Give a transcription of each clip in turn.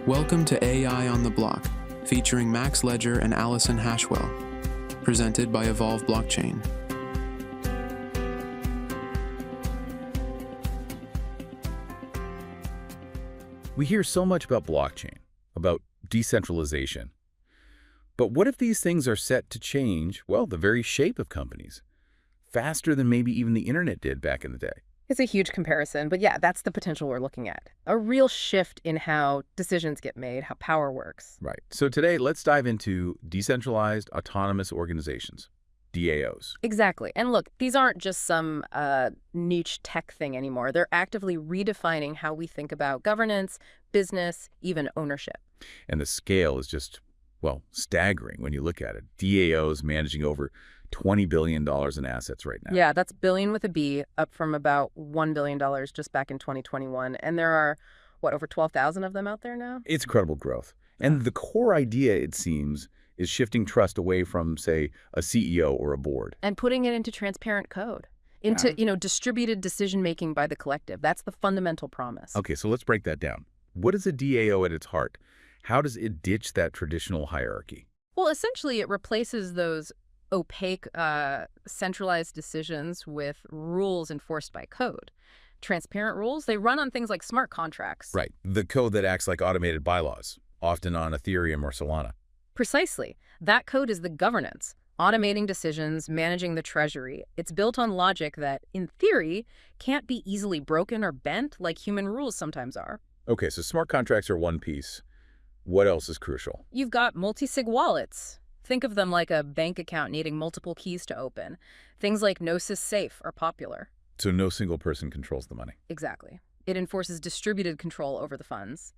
Welcome to AI on the Block, featuring Max Ledger and Allison Hashwell, presented by Evolve Blockchain. We hear so much about blockchain, about decentralization. But what if these things are set to change, well, the very shape of companies, faster than maybe even the internet did back in the day? It's a huge comparison, but yeah, that's the potential we're looking at. A real shift in how decisions get made, how power works. Right. So today, let's dive into Decentralized Autonomous Organizations, DAOs. Exactly. And look, these aren't just some niche tech thing anymore. They're actively redefining how we think about governance, business, even ownership. And the scale is just, well, staggering when you look at it. DAOs managing over $20 billion in assets right now. Yeah, that's billion with a B, up from about $1 billion just back in 2021. And there are, over 12,000 of them out there now? It's incredible growth. And the core idea, it seems, is shifting trust away from, say, a CEO or a board. And putting it into transparent code, into, distributed decision-making by the collective. That's the fundamental promise. Okay, so let's break that down. What is a DAO at its heart? How does it ditch that traditional hierarchy? Well, essentially, it replaces those opaque, centralized decisions with rules enforced by code. Transparent rules, they run on things like smart contracts. Right, the code that acts like automated bylaws, often on Ethereum or Solana. Precisely. That code is the governance, automating decisions, managing the treasury. It's built on logic that, in theory, can't be easily broken or bent like human rules sometimes are. Okay, so smart contracts are one piece. What else is crucial? You've got multi-sig wallets. Think of them like a bank account needing multiple keys to open. Things like Gnosis Safe are popular. So no single person controls the money. Exactly. It enforces distributed control over the funds.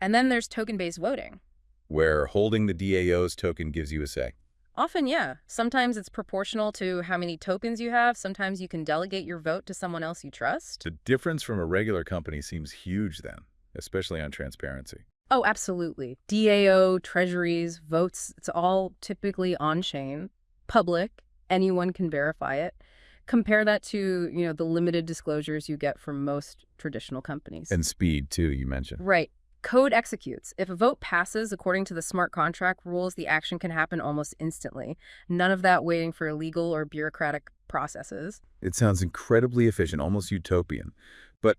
And then there's token-based voting. Where holding the DAO's token gives you a say. Often, yeah. Sometimes it's proportional to how many tokens you have. Sometimes you can delegate your vote to someone else you trust. The difference from a regular company seems huge then, especially on transparency. Oh, absolutely. DAO, treasuries, votes, it's all typically on-chain, public, anyone can verify it. Compare that to, the limited disclosures you get from most traditional companies. And speed, too, you mentioned. Right. Code executes. If a vote passes according to the smart contract rules, the action can happen almost instantly. None of that waiting for legal or bureaucratic processes. It sounds incredibly efficient, almost utopian. But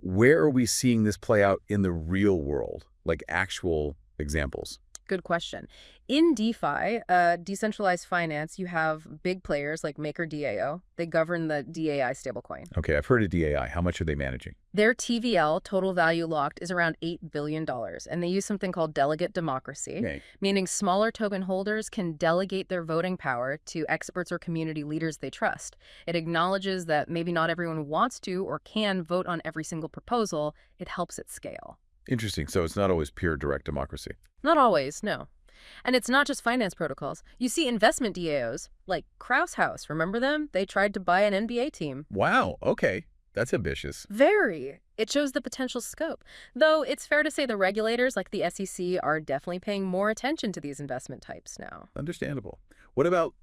where are we seeing this play out in the real world, like actual examples? Good question. In DeFi, decentralized finance, you have big players like MakerDAO. They govern the DAI stablecoin. Okay, I've heard of DAI. How much are they managing? Their TVL, total value locked, is around $8 billion. And they use something called delegate democracy, Okay. meaning smaller token holders can delegate their voting power to experts or community leaders they trust. It acknowledges that maybe not everyone wants to or can vote on every single proposal. It helps it scale. Interesting. So it's not always pure direct democracy. Not always, no. And it's not just finance protocols. You see investment DAOs, like Kraus House, remember them? They tried to buy an NBA team. Wow, okay. That's ambitious. Very. It shows the potential scope. Though it's fair to say the regulators, like the SEC, are definitely paying more attention to these investment types now. Understandable. What about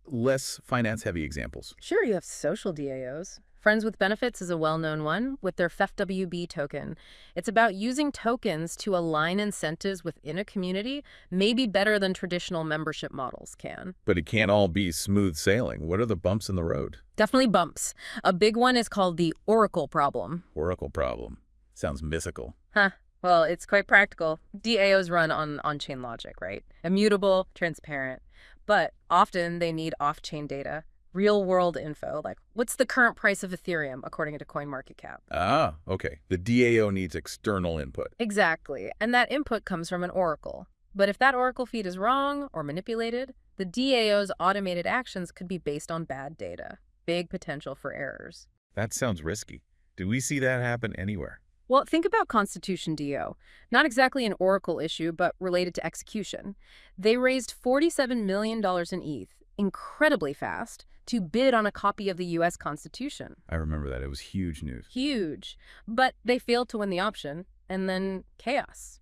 less finance-heavy examples? Sure, you have social DAOs. Friends with Benefits is a well-known one with their FEFWB token. It's about using tokens to align incentives within a community, maybe better than traditional membership models can. But it can't all be smooth sailing. What are the bumps in the road? Definitely bumps. A big one is called the Oracle problem. Oracle problem. Sounds mythical. Huh. Well, it's quite practical. DAOs run on on-chain logic, right? Immutable, transparent. But often they need off-chain data. Real-world info, like what's the current price of Ethereum according to CoinMarketCap? Ah, okay. The DAO needs external input. Exactly, and that input comes from an oracle. But if that oracle feed is wrong or manipulated, the DAO's automated actions could be based on bad data. Big potential for errors. That sounds risky. Do we see that happen anywhere? Well, think about Constitution DO. Not exactly an oracle issue, but related to execution. They raised $47 million in ETH, incredibly fast, to bid on a copy of the U.S. Constitution. I remember that. It was huge news. Huge. But they failed to win the option, and then chaos.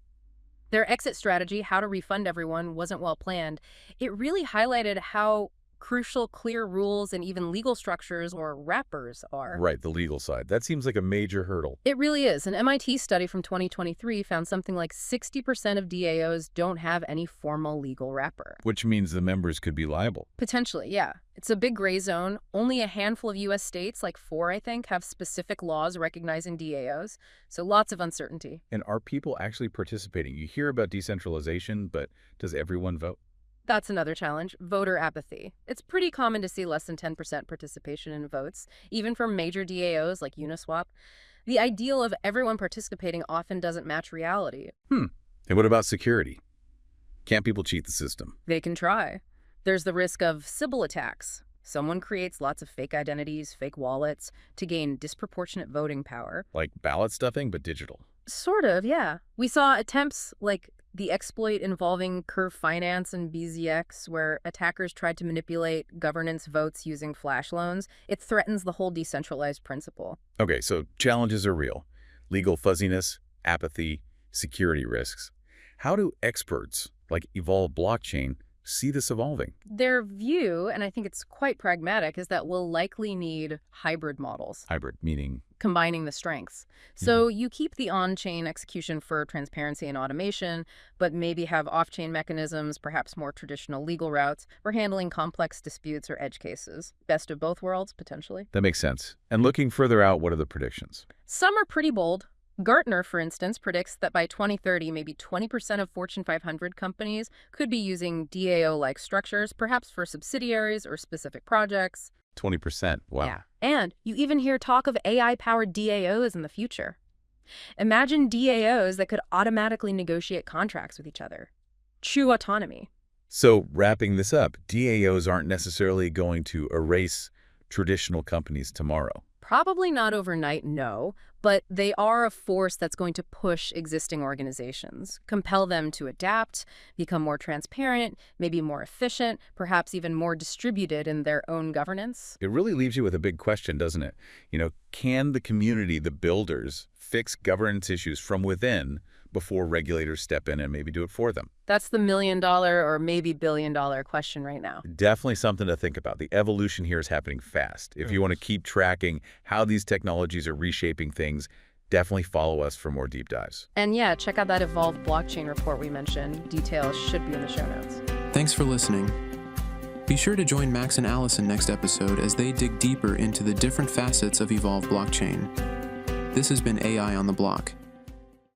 Their exit strategy, how to refund everyone, wasn't well planned. It really highlighted how crucial, clear rules and even legal structures or wrappers are. Right, the legal side. That seems like a major hurdle. It really is. An MIT study from 2023 found something like 60% of DAOs don't have any formal legal wrapper. Which means the members could be liable. Potentially, yeah. It's a big gray zone. Only a handful of U.S. states, like 4, I think, have specific laws recognizing DAOs, so lots of uncertainty. And are people actually participating? You hear about decentralization, but does everyone vote? That's another challenge, voter apathy. It's pretty common to see less than 10% participation in votes, even for major DAOs like Uniswap. The ideal of everyone participating often doesn't match reality. And what about security? Can't people cheat the system? They can try. There's the risk of Sybil attacks. Someone creates lots of fake identities, fake wallets, to gain disproportionate voting power. Like ballot stuffing, but digital. Sort of, yeah. We saw attempts like the exploit involving Curve Finance and BZX, where attackers tried to manipulate governance votes using flash loans. It threatens the whole decentralized principle. Okay, so challenges are real. Legal fuzziness, apathy, security risks. How do experts like Evolve Blockchain see this evolving? Their view, and I think it's quite pragmatic, is that we'll likely need hybrid models. Hybrid, meaning? Combining the strengths. So you keep the on-chain execution for transparency and automation, but maybe have off-chain mechanisms, perhaps more traditional legal routes, for handling complex disputes or edge cases. Best of both worlds, potentially. That makes sense. And looking further out, what are the predictions? Some are pretty bold. Gartner, for instance, predicts that by 2030, maybe 20% of Fortune 500 companies could be using DAO-like structures, perhaps for subsidiaries or specific projects. 20%. Wow. Yeah. And you even hear talk of AI-powered DAOs in the future. Imagine DAOs that could automatically negotiate contracts with each other. True autonomy. So wrapping this up, DAOs aren't necessarily going to erase traditional companies tomorrow. Probably not overnight, no, but they are a force that's going to push existing organizations, compel them to adapt, become more transparent, maybe more efficient, perhaps even more distributed in their own governance. It really leaves you with a big question, doesn't it? Can the community, the builders, fix governance issues from within before regulators step in and maybe do it for them? That's the $1 million or maybe $1 billion question right now. Definitely something to think about. The evolution here is happening fast. If you want to keep tracking how these technologies are reshaping things, definitely follow us for more deep dives. And yeah, check out that Evolved Blockchain report we mentioned. Details should be in the show notes. Thanks for listening. Be sure to join Max and Allison next episode as they dig deeper into the different facets of Evolve Blockchain. This has been AI on the Block.